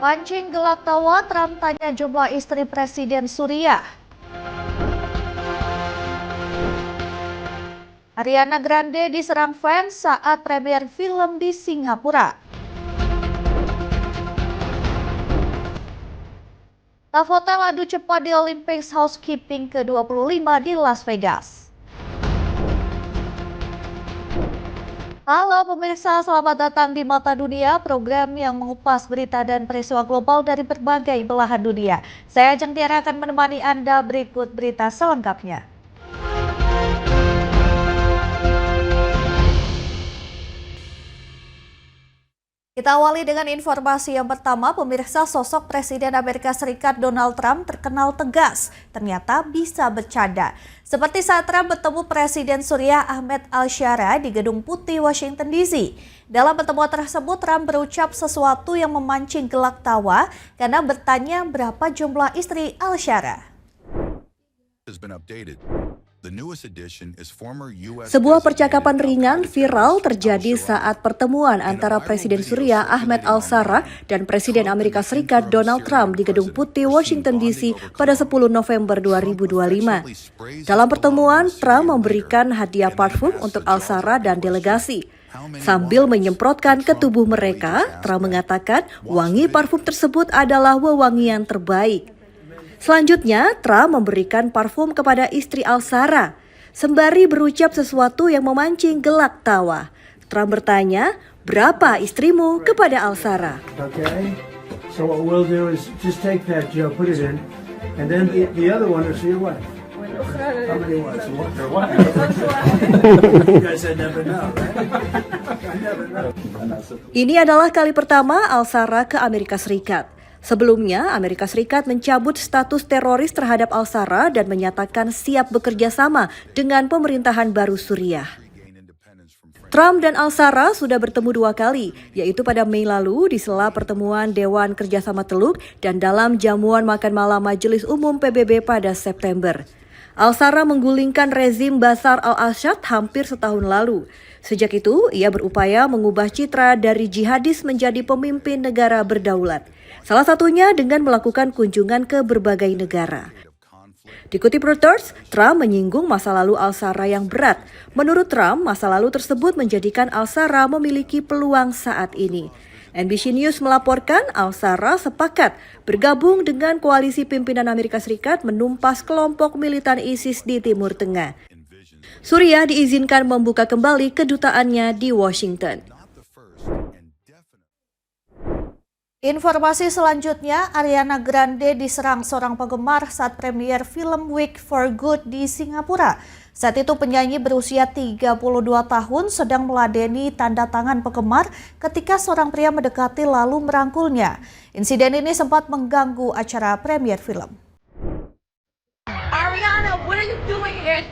Mancing gelak tawa, Trump tanya jumlah istri Presiden Suriah. Ariana Grande diserang fans saat premier film di Singapura. Staf hotel adu cepat di Olympics Housekeeping ke-25 di Las Vegas. Halo pemirsa, selamat datang di Mata Dunia, program yang mengupas berita dan peristiwa global dari berbagai belahan dunia. Saya Ajeng Tiara akan menemani Anda berikut berita selengkapnya. Kita awali dengan informasi yang pertama, pemirsa. Sosok Presiden Amerika Serikat Donald Trump terkenal tegas, ternyata bisa bercanda. Seperti saat Trump bertemu Presiden Suriah Ahmed Al-Shara di Gedung Putih, Washington DC. Dalam pertemuan tersebut, Trump berucap sesuatu yang memancing gelak tawa karena bertanya berapa jumlah istri Al-Shara. Sebuah percakapan ringan viral terjadi saat pertemuan antara Presiden Suriah Ahmed Al-Shara dan Presiden Amerika Serikat Donald Trump di Gedung Putih, Washington DC pada 10 November 2025. Dalam pertemuan, Trump memberikan hadiah parfum untuk Al-Shara dan delegasi. Sambil menyemprotkan ke tubuh mereka, Trump mengatakan wangi parfum tersebut adalah wewangian terbaik. Selanjutnya, Trump memberikan parfum kepada istri Al-Shara, sembari berucap sesuatu yang memancing gelak tawa. Trump bertanya, berapa istrimu kepada Al-Shara? Okay, so what we'll do is just take that, Joe, put it in, and then the other one is for your wife. How many wives? One. You guys never know, right? You never know. Ini adalah kali pertama Al-Shara ke Amerika Serikat. Sebelumnya, Amerika Serikat mencabut status teroris terhadap Al-Shara dan menyatakan siap bekerja sama dengan pemerintahan baru Suriah. Trump dan Al-Shara sudah bertemu 2 kali, yaitu pada Mei lalu di sela pertemuan Dewan Kerjasama Teluk dan dalam jamuan makan malam Majelis Umum PBB pada September. Al-Shara menggulingkan rezim Bashar al-Assad hampir setahun lalu. Sejak itu, ia berupaya mengubah citra dari jihadis menjadi pemimpin negara berdaulat. Salah satunya dengan melakukan kunjungan ke berbagai negara. Dikutip Reuters, Trump menyinggung masa lalu Al-Shara yang berat. Menurut Trump, masa lalu tersebut menjadikan Al-Shara memiliki peluang saat ini. NBC News melaporkan Al-Shara sepakat bergabung dengan koalisi pimpinan Amerika Serikat menumpas kelompok militan ISIS di Timur Tengah. Suriah diizinkan membuka kembali kedutaannya di Washington. Informasi selanjutnya, Ariana Grande diserang seorang penggemar saat premier film Week for Good di Singapura. Saat itu penyanyi berusia 32 tahun sedang meladeni tanda tangan penggemar ketika seorang pria mendekati lalu merangkulnya. Insiden ini sempat mengganggu acara premier film. Ariana, what are you doing here?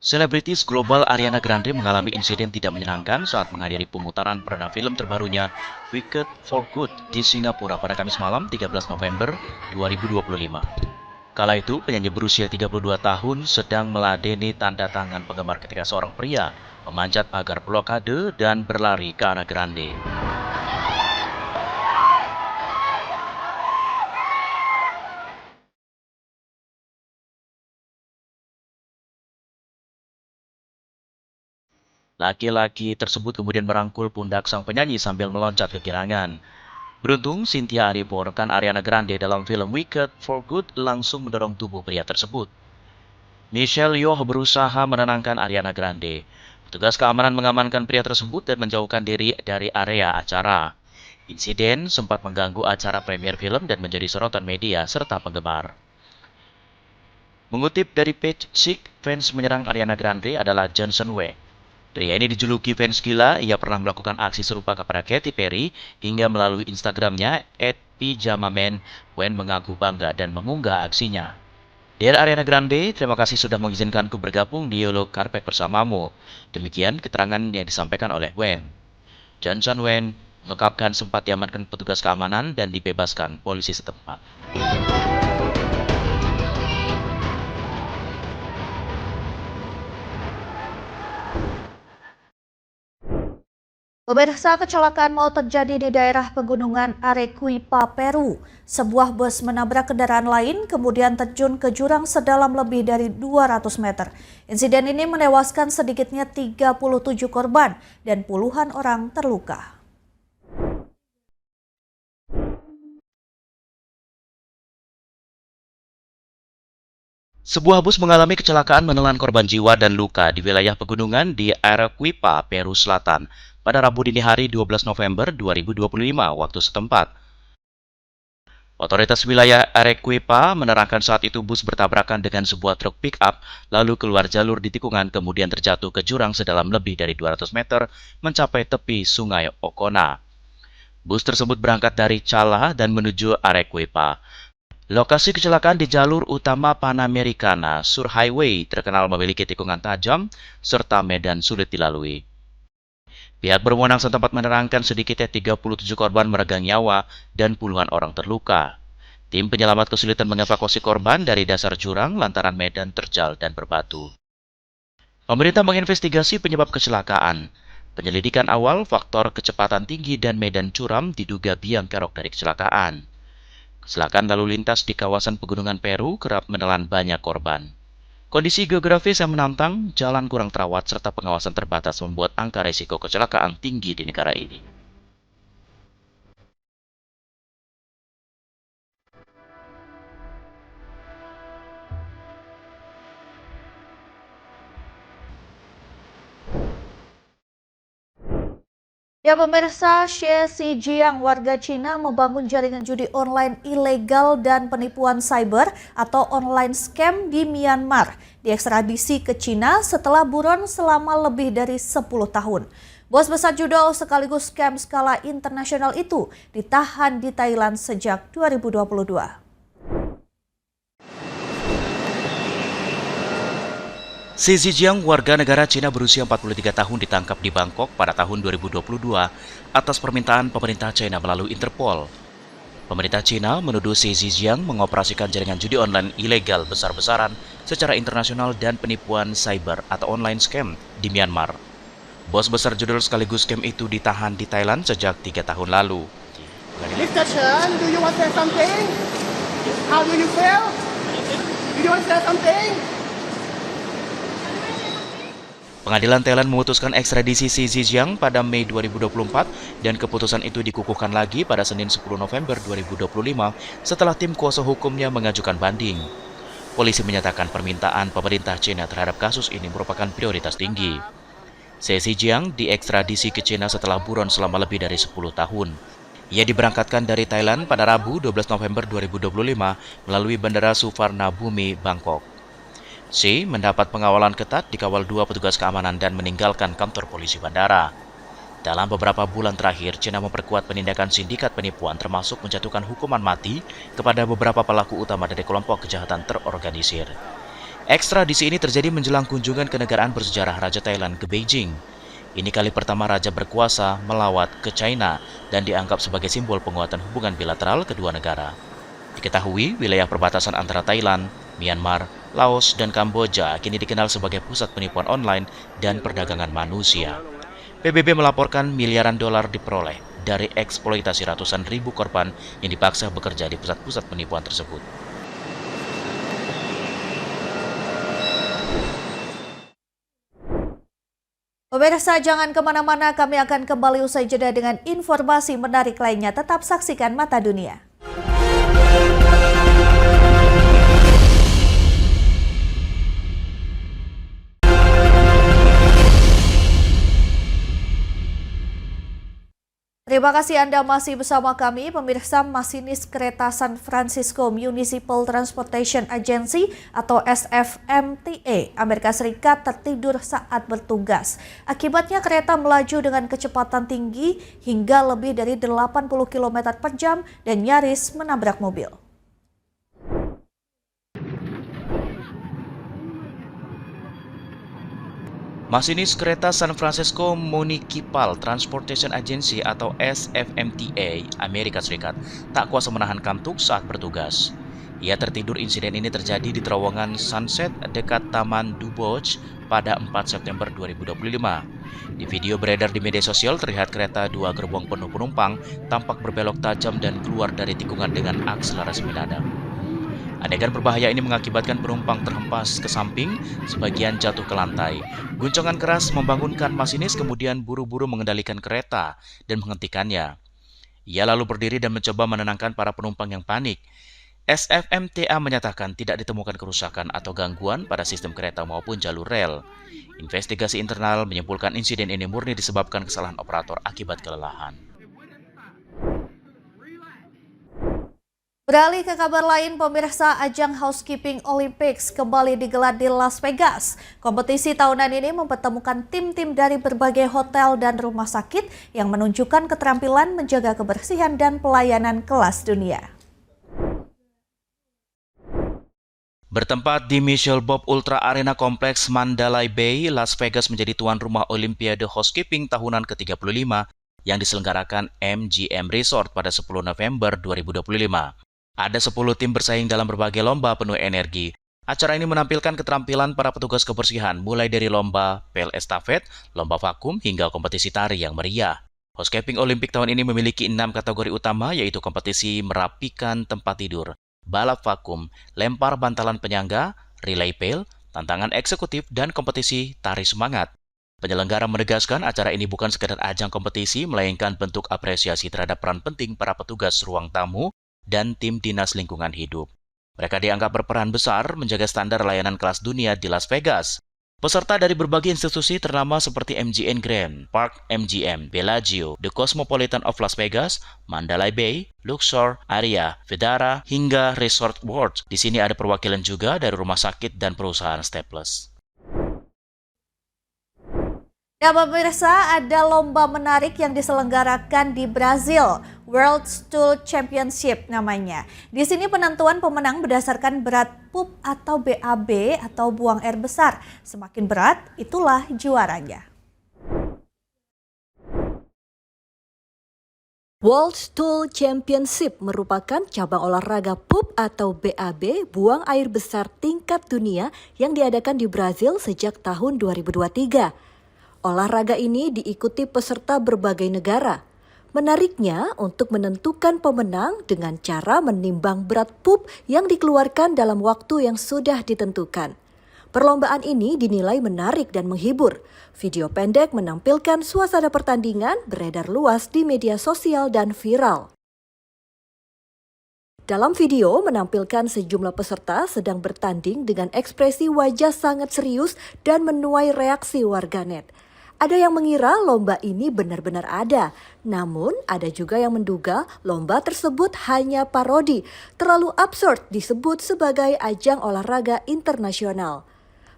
Selebritis global Ariana Grande mengalami insiden tidak menyenangkan saat menghadiri pemutaran perdana film terbarunya Wicked for Good di Singapura pada Kamis malam 13 November 2025. Kala itu, penyanyi berusia 32 tahun sedang meladeni tanda tangan penggemar ketika seorang pria memanjat pagar blokade dan berlari ke arah Grande. Laki-laki tersebut kemudian merangkul pundak sang penyanyi sambil meloncat ke girangan. Beruntung, Cynthia Erivo, rekan Ariana Grande dalam film Wicked for Good, langsung mendorong tubuh pria tersebut. Michelle Yeoh berusaha menenangkan Ariana Grande. Petugas keamanan mengamankan pria tersebut dan menjauhkan diri dari area acara. Insiden sempat mengganggu acara premier film dan menjadi sorotan media serta penggemar. Mengutip dari page Chic, fans menyerang Ariana Grande adalah Johnson Wei. Pria ini dijuluki fans gila, ia pernah melakukan aksi serupa kepada Katy Perry hingga melalui Instagramnya @pijamaman, Wen mengaku bangga dan mengunggah aksinya. Dear Ariana Grande, terima kasih sudah mengizinkanku bergabung di Yellow Carpet bersamamu. Demikian keterangan yang disampaikan oleh Wen. Johnson Wen mengungkapkan sempat diamankan petugas keamanan dan dibebaskan polisi setempat. Pemirsa, kecelakaan maut terjadi di daerah pegunungan Arequipa, Peru. Sebuah bus menabrak kendaraan lain kemudian terjun ke jurang sedalam lebih dari 200 meter. Insiden ini menewaskan sedikitnya 37 korban dan puluhan orang terluka. Sebuah bus mengalami kecelakaan menelan korban jiwa dan luka di wilayah pegunungan di Arequipa, Peru Selatan pada Rabu dini hari 12 November 2025 waktu setempat. Otoritas wilayah Arequipa menerangkan saat itu bus bertabrakan dengan sebuah truk pick-up lalu keluar jalur di tikungan kemudian terjatuh ke jurang sedalam lebih dari 200 meter mencapai tepi Sungai Ocona. Bus tersebut berangkat dari Cala dan menuju Arequipa. Lokasi kecelakaan di jalur utama Panamericana Sur Highway terkenal memiliki tikungan tajam serta medan sulit dilalui. Pihak berwenang setempat menerangkan sedikitnya 37 korban meregang nyawa dan puluhan orang terluka. Tim penyelamat kesulitan mengevakuasi korban dari dasar jurang lantaran medan terjal dan berbatu. Pemerintah menginvestigasi penyebab kecelakaan. Penyelidikan awal faktor kecepatan tinggi dan medan curam diduga biang kerok dari kecelakaan. Kecelakaan lalu lintas di kawasan pegunungan Peru kerap menelan banyak korban. Kondisi geografis yang menantang, jalan kurang terawat, serta pengawasan terbatas membuat angka risiko kecelakaan tinggi di negara ini. Ya pemirsa, Xie Zijiang warga Cina membangun jaringan judi online ilegal dan penipuan cyber atau online scam di Myanmar. Diekstradisi ke Cina setelah buron selama lebih dari 10 tahun. Bos besar judo sekaligus scam skala internasional itu ditahan di Thailand sejak 2022. Xie Zijiang, warga negara Cina berusia 43 tahun ditangkap di Bangkok pada tahun 2022 atas permintaan pemerintah China melalui Interpol. Pemerintah Cina menuduh Xie Zijiang mengoperasikan jaringan judi online ilegal besar-besaran secara internasional dan penipuan cyber atau online scam di Myanmar. Bos besar judul sekaligus scam itu ditahan di Thailand sejak 3 tahun lalu. Mr. Chen, do you want to say something? How do you feel? Do you want to say something? Pengadilan Thailand memutuskan ekstradisi Xie Zijiang pada Mei 2024 dan keputusan itu dikukuhkan lagi pada Senin 10 November 2025 setelah tim kuasa hukumnya mengajukan banding. Polisi menyatakan permintaan pemerintah China terhadap kasus ini merupakan prioritas tinggi. Xie Zijiang diekstradisi ke China setelah buron selama lebih dari 10 tahun. Ia diberangkatkan dari Thailand pada Rabu 12 November 2025 melalui Bandara Suvarnabhumi, Bangkok. Xie mendapat pengawalan ketat dikawal 2 petugas keamanan dan meninggalkan kantor polisi bandara. Dalam beberapa bulan terakhir, China memperkuat penindakan sindikat penipuan termasuk menjatuhkan hukuman mati kepada beberapa pelaku utama dari kelompok kejahatan terorganisir. Ekstradisi ini terjadi menjelang kunjungan kenegaraan bersejarah Raja Thailand ke Beijing. Ini kali pertama Raja berkuasa melawat ke China dan dianggap sebagai simbol penguatan hubungan bilateral kedua negara. Diketahui, wilayah perbatasan antara Thailand, Myanmar, Laos, dan Kamboja kini dikenal sebagai pusat penipuan online dan perdagangan manusia. PBB melaporkan miliaran dolar diperoleh dari eksploitasi ratusan ribu korban yang dipaksa bekerja di pusat-pusat penipuan tersebut. Pemirsa, jangan kemana-mana, kami akan kembali usai jeda dengan informasi menarik lainnya. Tetap saksikan Mata Dunia. Terima kasih Anda masih bersama kami, pemirsa. Masinis kereta San Francisco Municipal Transportation Agency atau SFMTA Amerika Serikat tertidur saat bertugas. Akibatnya kereta melaju dengan kecepatan tinggi hingga lebih dari 80 km per jam dan nyaris menabrak mobil. Masinis kereta San Francisco Municipal Transportation Agency atau SFMTA Amerika Serikat tak kuasa menahan kantuk saat bertugas. Ia tertidur. Insiden ini terjadi di terowongan Sunset dekat Taman Dubois, pada 4 September 2025. Di video beredar di media sosial terlihat kereta 2 gerbong penuh penumpang tampak berbelok tajam dan keluar dari tikungan dengan akselerasi mendadak. Adegan berbahaya ini mengakibatkan penumpang terhempas ke samping, sebagian jatuh ke lantai. Guncangan keras membangunkan masinis, kemudian buru-buru mengendalikan kereta dan menghentikannya. Ia lalu berdiri dan mencoba menenangkan para penumpang yang panik. SFMTA menyatakan tidak ditemukan kerusakan atau gangguan pada sistem kereta maupun jalur rel. Investigasi internal menyimpulkan insiden ini murni disebabkan kesalahan operator akibat kelelahan. Beralih ke kabar lain, pemirsa, ajang Housekeeping Olympics kembali digelar di Las Vegas. Kompetisi tahunan ini mempertemukan tim-tim dari berbagai hotel dan rumah sakit yang menunjukkan keterampilan menjaga kebersihan dan pelayanan kelas dunia. Bertempat di Michelle Bob Ultra Arena Kompleks Mandalay Bay, Las Vegas menjadi tuan rumah Olimpiade Housekeeping tahunan ke-35 yang diselenggarakan MGM Resort pada 10 November 2025. Ada 10 tim bersaing dalam berbagai lomba penuh energi. Acara ini menampilkan keterampilan para petugas kebersihan, mulai dari lomba pel estafet, lomba vakum, hingga kompetisi tari yang meriah. Housekeeping Olimpik tahun ini memiliki 6 kategori utama, yaitu kompetisi merapikan tempat tidur, balap vakum, lempar bantalan penyangga, relay pail, tantangan eksekutif, dan kompetisi tari semangat. Penyelenggara menegaskan acara ini bukan sekedar ajang kompetisi, melainkan bentuk apresiasi terhadap peran penting para petugas ruang tamu dan tim dinas lingkungan hidup. Mereka dianggap berperan besar menjaga standar layanan kelas dunia di Las Vegas. Peserta dari berbagai institusi ternama seperti MGM Grand, Park MGM, Bellagio, The Cosmopolitan of Las Vegas, Mandalay Bay, Luxor, Aria, Vdara, hingga Resort World. Di sini ada perwakilan juga dari rumah sakit dan perusahaan Staples. Ya pemirsa, ada lomba menarik yang diselenggarakan di Brazil, World Stool Championship namanya. Di sini penentuan pemenang berdasarkan berat pup atau BAB atau buang air besar. Semakin berat, itulah juaranya. World Stool Championship merupakan cabang olahraga pup atau BAB, buang air besar tingkat dunia yang diadakan di Brazil sejak tahun 2023. Olahraga ini diikuti peserta berbagai negara. Menariknya, untuk menentukan pemenang dengan cara menimbang berat pup yang dikeluarkan dalam waktu yang sudah ditentukan. Perlombaan ini dinilai menarik dan menghibur. Video pendek menampilkan suasana pertandingan beredar luas di media sosial dan viral. Dalam video menampilkan sejumlah peserta sedang bertanding dengan ekspresi wajah sangat serius dan menuai reaksi warganet. Ada yang mengira lomba ini benar-benar ada, namun ada juga yang menduga lomba tersebut hanya parodi, terlalu absurd disebut sebagai ajang olahraga internasional.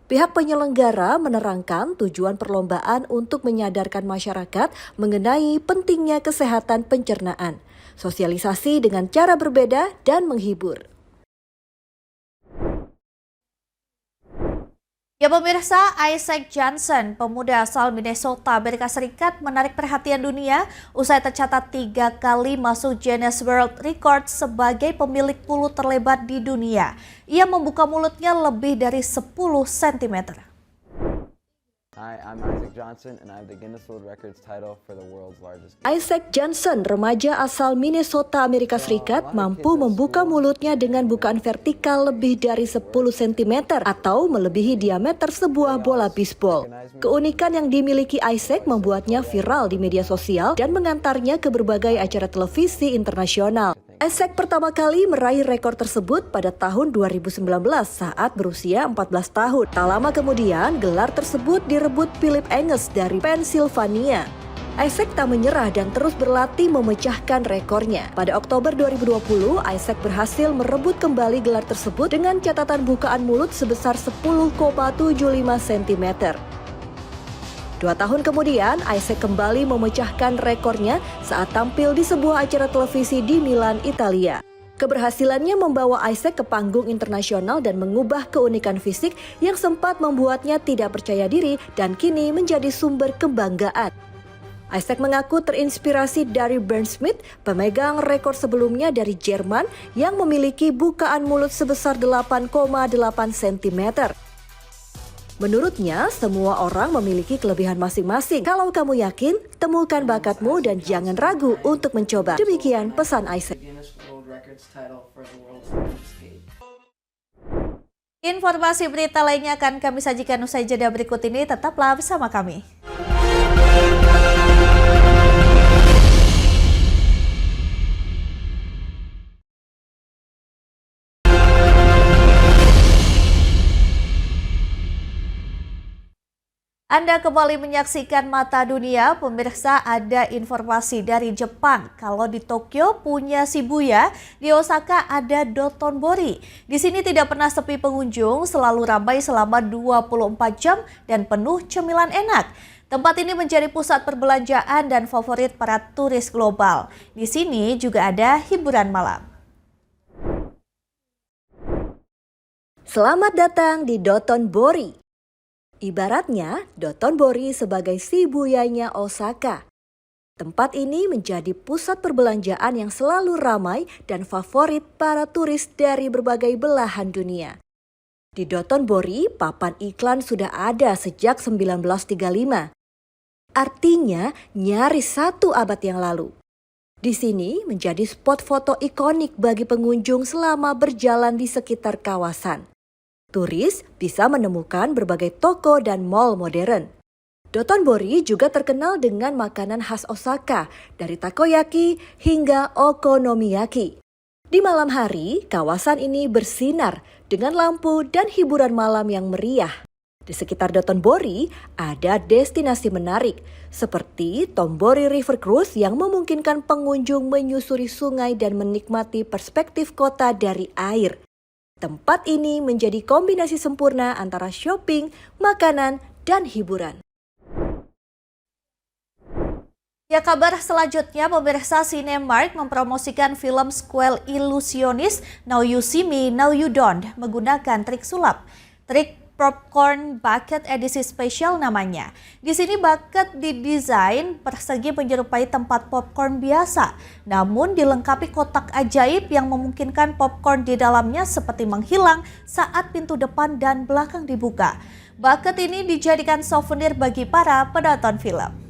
Pihak penyelenggara menerangkan tujuan perlombaan untuk menyadarkan masyarakat mengenai pentingnya kesehatan pencernaan, sosialisasi dengan cara berbeda dan menghibur. Ya pemirsa, Isaac Johnson, pemuda asal Minnesota, Amerika Serikat, menarik perhatian dunia usai tercatat 3 kali masuk Guinness World Record sebagai pemilik mulut terlebar di dunia. Ia membuka mulutnya lebih dari 10 cm. Hi, I'm Isaac Johnson and I have the Guinness World Records title for the world's largest. Isaac Johnson, remaja asal Minnesota, Amerika Serikat, mampu membuka mulutnya dengan bukaan vertikal lebih dari 10 cm atau melebihi diameter sebuah bola bisbol. Keunikan yang dimiliki Isaac membuatnya viral di media sosial dan mengantarnya ke berbagai acara televisi internasional. Isaac pertama kali meraih rekor tersebut pada tahun 2019 saat berusia 14 tahun. Tak lama kemudian, gelar tersebut direbut Philip Angus dari Pennsylvania. Isaac tak menyerah dan terus berlatih memecahkan rekornya. Pada Oktober 2020, Isaac berhasil merebut kembali gelar tersebut dengan catatan bukaan mulut sebesar 10,75 cm. 2 tahun kemudian, Isaac kembali memecahkan rekornya saat tampil di sebuah acara televisi di Milan, Italia. Keberhasilannya membawa Isaac ke panggung internasional dan mengubah keunikan fisik yang sempat membuatnya tidak percaya diri dan kini menjadi sumber kebanggaan. Isaac mengaku terinspirasi dari Bernd Smith, pemegang rekor sebelumnya dari Jerman yang memiliki bukaan mulut sebesar 8,8 cm. Menurutnya, semua orang memiliki kelebihan masing-masing. Kalau kamu yakin, temukan bakatmu dan jangan ragu untuk mencoba. Demikian pesan Isaac. Guinness World Records title for the world's longest skate. Informasi berita lainnya akan kami sajikan usai jeda berikut ini. Tetaplah bersama kami. Anda kembali menyaksikan Mata Dunia. Pemirsa, ada informasi dari Jepang. Kalau di Tokyo punya Shibuya, di Osaka ada Dotonbori. Di sini tidak pernah sepi pengunjung, selalu ramai selama 24 jam dan penuh cemilan enak. Tempat ini menjadi pusat perbelanjaan dan favorit para turis global. Di sini juga ada hiburan malam. Selamat datang di Dotonbori. Ibaratnya, Dotonbori sebagai Shibuyanya Osaka. Tempat ini menjadi pusat perbelanjaan yang selalu ramai dan favorit para turis dari berbagai belahan dunia. Di Dotonbori, papan iklan sudah ada sejak 1935. Artinya, nyaris 1 abad yang lalu. Di sini menjadi spot foto ikonik bagi pengunjung selama berjalan di sekitar kawasan. Turis bisa menemukan berbagai toko dan mall modern. Dotonbori juga terkenal dengan makanan khas Osaka, dari takoyaki hingga okonomiyaki. Di malam hari, kawasan ini bersinar dengan lampu dan hiburan malam yang meriah. Di sekitar Dotonbori ada destinasi menarik, seperti Tombori River Cruise yang memungkinkan pengunjung menyusuri sungai dan menikmati perspektif kota dari air. Tempat ini menjadi kombinasi sempurna antara shopping, makanan, dan hiburan. Ya, kabar selanjutnya, pemirsa, Cinemark mempromosikan film sequel ilusionis Now You See Me, Now You Don't menggunakan trik sulap. Trik Popcorn Bucket edisi spesial namanya. Di sini bucket didesain persegi menyerupai tempat popcorn biasa, namun dilengkapi kotak ajaib yang memungkinkan popcorn di dalamnya seperti menghilang saat pintu depan dan belakang dibuka. Bucket ini dijadikan souvenir bagi para penonton film.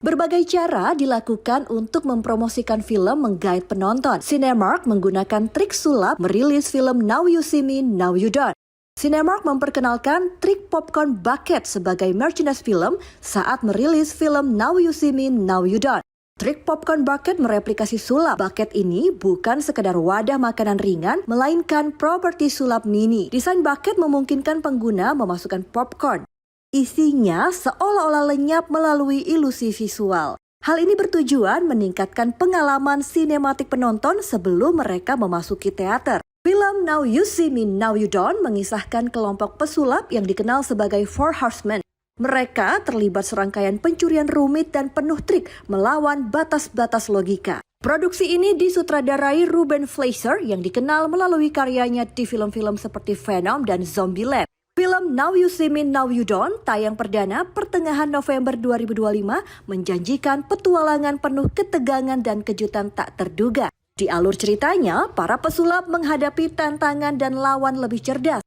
Berbagai cara dilakukan untuk mempromosikan film menggait penonton. Cinemark menggunakan trik sulap merilis film Now You See Me, Now You Don't. Cinemark memperkenalkan trik popcorn bucket sebagai merchandise film saat merilis film Now You See Me, Now You Don't. Trik popcorn bucket mereplikasi sulap. Bucket ini bukan sekedar wadah makanan ringan, melainkan properti sulap mini. Desain bucket memungkinkan pengguna memasukkan popcorn. Isinya seolah-olah lenyap melalui ilusi visual. Hal ini bertujuan meningkatkan pengalaman sinematik penonton sebelum mereka memasuki teater. Film Now You See Me, Now You Don't mengisahkan kelompok pesulap yang dikenal sebagai Four Horsemen. Mereka terlibat serangkaian pencurian rumit dan penuh trik melawan batas-batas logika. Produksi ini disutradarai Ruben Fleischer yang dikenal melalui karyanya di film-film seperti Venom dan Zombieland. Film Now You See Me, Now You Don't tayang perdana pertengahan November 2025 menjanjikan petualangan penuh ketegangan dan kejutan tak terduga. Di alur ceritanya, para pesulap menghadapi tantangan dan lawan lebih cerdas.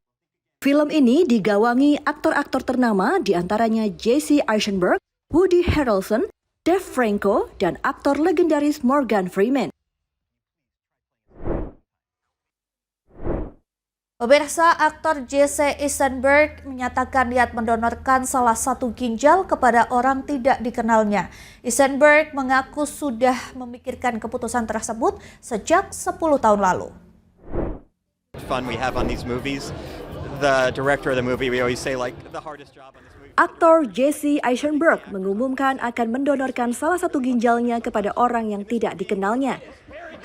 Film ini digawangi aktor-aktor ternama diantaranya Jesse Eisenberg, Woody Harrelson, Dave Franco, dan aktor legendaris Morgan Freeman. Pemirsa, aktor Jesse Eisenberg menyatakan niat mendonorkan salah satu ginjal kepada orang tidak dikenalnya. Eisenberg mengaku sudah memikirkan keputusan tersebut sejak 10 tahun lalu. Fun we have on these movies. The director of the movie, we always say like the hardest job on this movie. Aktor Jesse Eisenberg mengumumkan akan mendonorkan salah satu ginjalnya kepada orang yang tidak dikenalnya.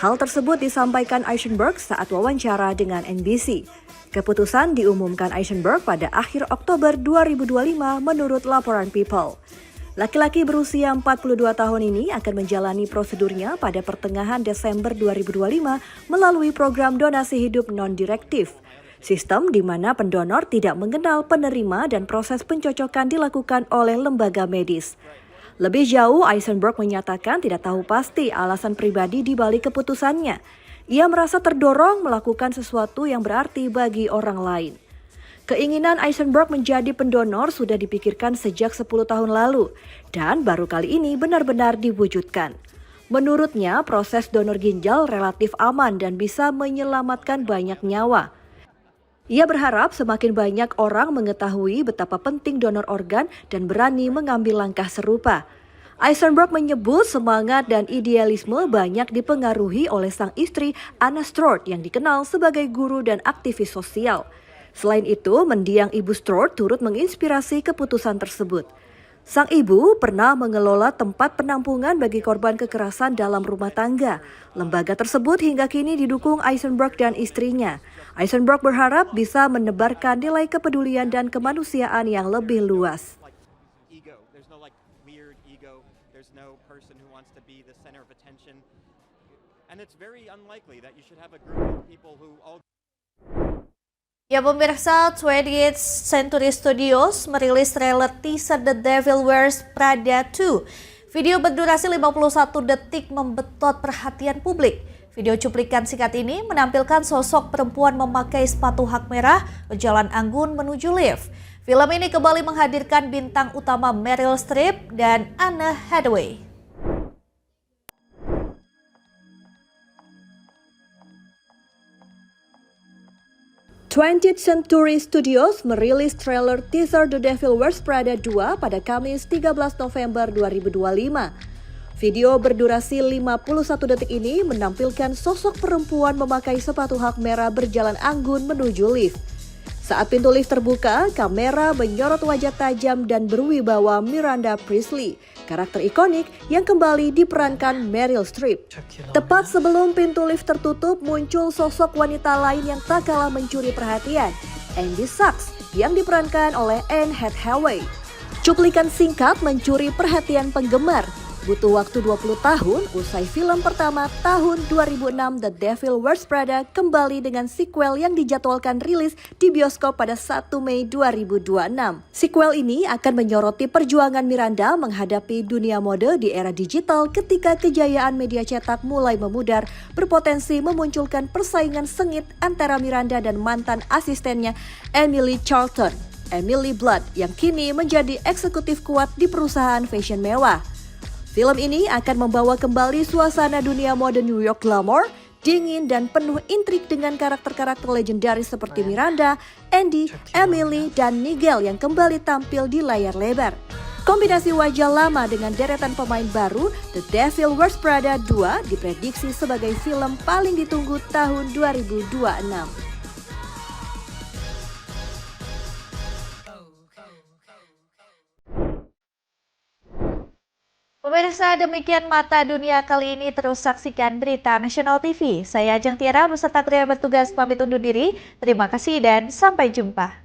Hal tersebut disampaikan Eisenberg saat wawancara dengan NBC. Keputusan diumumkan Eisenberg pada akhir Oktober 2025 menurut laporan People. Laki-laki berusia 42 tahun ini akan menjalani prosedurnya pada pertengahan Desember 2025 melalui program donasi hidup non-direktif. Sistem di mana pendonor tidak mengenal penerima dan proses pencocokan dilakukan oleh lembaga medis. Lebih jauh, Eisenberg menyatakan tidak tahu pasti alasan pribadi di balik keputusannya. Ia merasa terdorong melakukan sesuatu yang berarti bagi orang lain. Keinginan Eisenberg menjadi pendonor sudah dipikirkan sejak 10 tahun lalu dan baru kali ini benar-benar diwujudkan. Menurutnya, proses donor ginjal relatif aman dan bisa menyelamatkan banyak nyawa. Ia berharap semakin banyak orang mengetahui betapa penting donor organ dan berani mengambil langkah serupa. Eisenberg menyebut semangat dan idealisme banyak dipengaruhi oleh sang istri Anna Strord yang dikenal sebagai guru dan aktivis sosial. Selain itu, mendiang ibu Strord turut menginspirasi keputusan tersebut. Sang ibu pernah mengelola tempat penampungan bagi korban kekerasan dalam rumah tangga. Lembaga tersebut hingga kini didukung Eisenberg dan istrinya. Eisenberg berharap bisa menebarkan nilai kepedulian dan kemanusiaan yang lebih luas. There's no person who wants to be the center of attention. And it's very unlikely that you should have a group of people who all... Ya pemirsa, 20th Century Studios merilis trailer teaser The Devil Wears Prada 2. Video berdurasi 51 detik membetot perhatian publik. Video cuplikan singkat ini menampilkan sosok perempuan memakai sepatu hak merah berjalan anggun menuju lift. Film ini kembali menghadirkan bintang utama Meryl Streep dan Anne Hathaway. '20th Century Studios merilis trailer teaser The Devil Wears Prada 2 pada Kamis 13 November 2025. Video berdurasi 51 detik ini menampilkan sosok perempuan memakai sepatu hak merah berjalan anggun menuju lift. Saat pintu lift terbuka, kamera menyorot wajah tajam dan berwibawa Miranda Priestly, karakter ikonik yang kembali diperankan Meryl Streep. Tepat sebelum pintu lift tertutup, muncul sosok wanita lain yang tak kalah mencuri perhatian, Andy Sachs, yang diperankan oleh Anne Hathaway. Cuplikan singkat mencuri perhatian penggemar. Butuh waktu 20 tahun usai film pertama tahun 2006 The Devil Wears Prada kembali dengan sequel yang dijadwalkan rilis di bioskop pada 1 Mei 2026. Sequel ini akan menyoroti perjuangan Miranda menghadapi dunia mode di era digital ketika kejayaan media cetak mulai memudar, berpotensi memunculkan persaingan sengit antara Miranda dan mantan asistennya Emily Charlton, Emily Blunt, yang kini menjadi eksekutif kuat di perusahaan fashion mewah. Film ini akan membawa kembali suasana dunia mode New York glamour, dingin dan penuh intrik dengan karakter-karakter legendaris seperti Miranda, Andy, Emily, dan Nigel yang kembali tampil di layar lebar. Kombinasi wajah lama dengan deretan pemain baru, The Devil Wears Prada 2 diprediksi sebagai film paling ditunggu tahun 2026. Pemirsa, demikian Mata Dunia kali ini. Terus saksikan berita Nasional TV. Saya Ajeng Tiara beserta kru yang bertugas pamit undur diri. Terima kasih dan sampai jumpa.